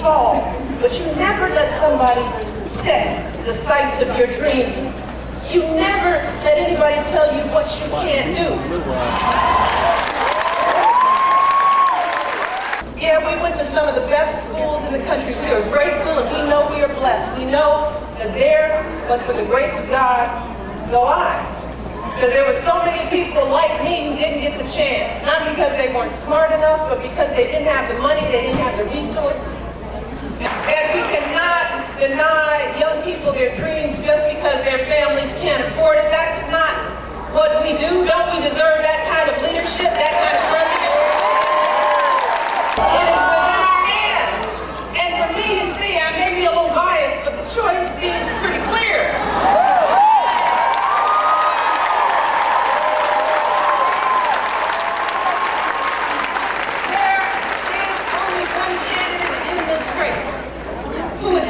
fall, but you never let somebody set the sights of your dreams. You never let anybody tell you what you can't do. Yeah, we went to some of the best schools in the country. We are grateful and we know we are blessed. We know that there, but for the grace of God, go I. Because there were so many people like me who didn't get the chance. Not because they weren't smart enough, but because they didn't have the money, they didn't have the resources. And we cannot deny young people their dreams just because their families can't afford it. That's not what we do. Don't we deserve that kind of leadership, that kind of president? It is within our hands. And for me, you see, I may be a little biased, but the choice seems pretty clear.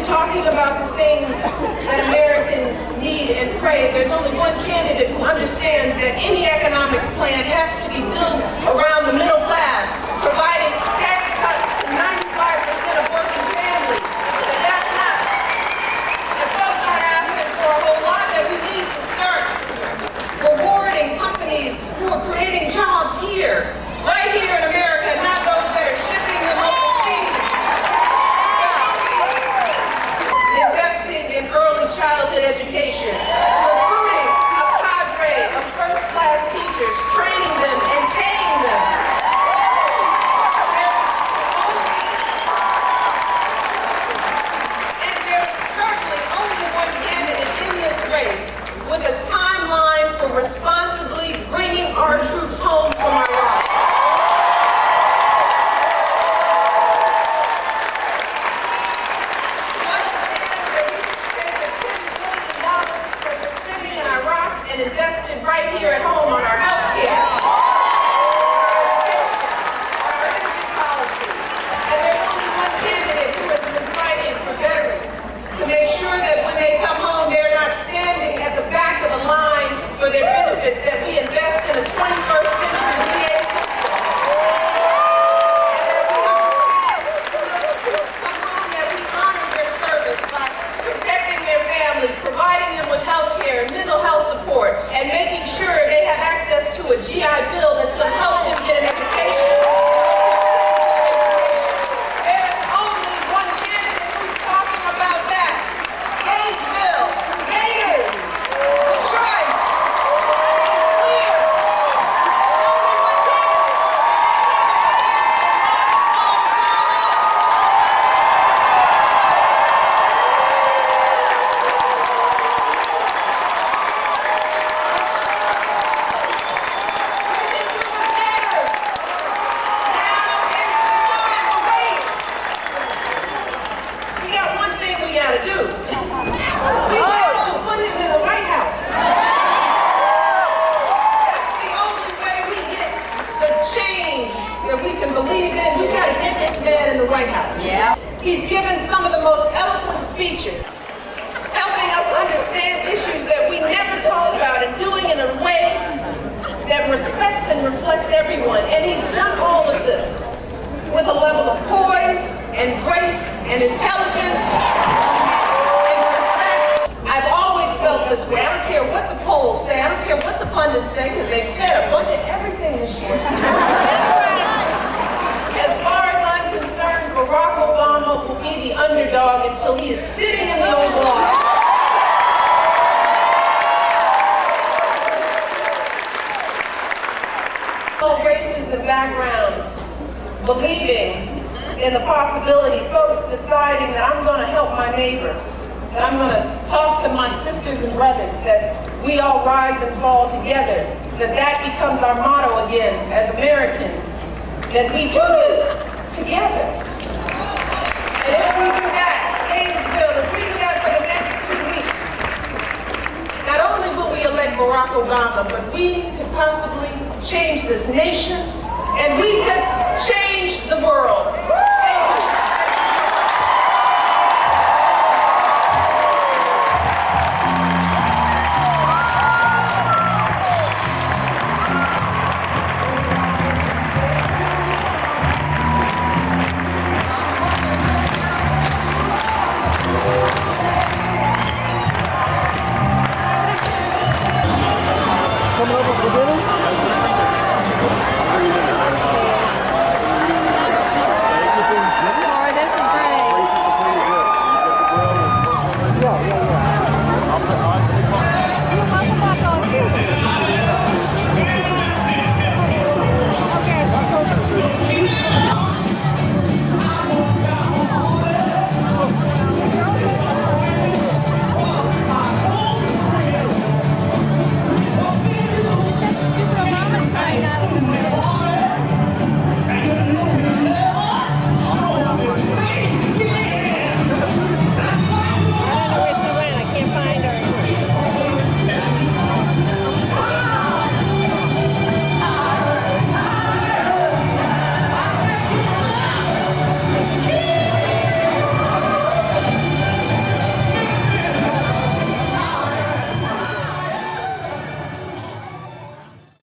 Talking about the things that Americans need and crave, there's only one candidate who understands that any economic plan has to be built around the middle class, providing tax cuts to 95% of working families. That folks aren't asking for a whole lot, that we need to start rewarding companies who are creating jobs here, right here in America, not those that are shipping them overseas. Investing in early childhood education, recruiting a cadre of first-class teachers, training them and paying them. And there's certainly only one candidate in this race with a timeline for responsibly bringing our troops home from Iraq. And invested right here at home on our health care, our energy policy. And there's only one candidate who has been fighting for veterans to make sure that when they come home, they're not standing at the back of the line for their benefits, that we invest in a 21st century VA system. And that we come home, that we honor their service by protecting their families, providing them with health care and mental health support, and making sure they have access to a GI Bill that's going to help them get an education. There's only one candidate who's talking about that. Gainesville, Gators, Detroit, it's clear. Only one White House. Yeah. He's given some of the most eloquent speeches, helping us understand issues that we never talk about and doing it in a way that respects and reflects everyone. And he's done all of this with a level of poise and grace and intelligence and respect. I've always felt this way. I don't care what the polls say. I don't care what the pundits say, because they've said a bunch of everything this year. As far as I'm concerned, Barack Obama will be the underdog until he is sitting in the Oval Office. All races and backgrounds, believing in the possibility, folks deciding that I'm going to help my neighbor, that I'm going to talk to my sisters and brothers, that we all rise and fall together, that becomes our motto again as Americans, that we do this together. And if we do that, Gainesville, if we do that for the next 2 weeks, not only will we elect Barack Obama, but we could possibly change this nation, and we could change the world.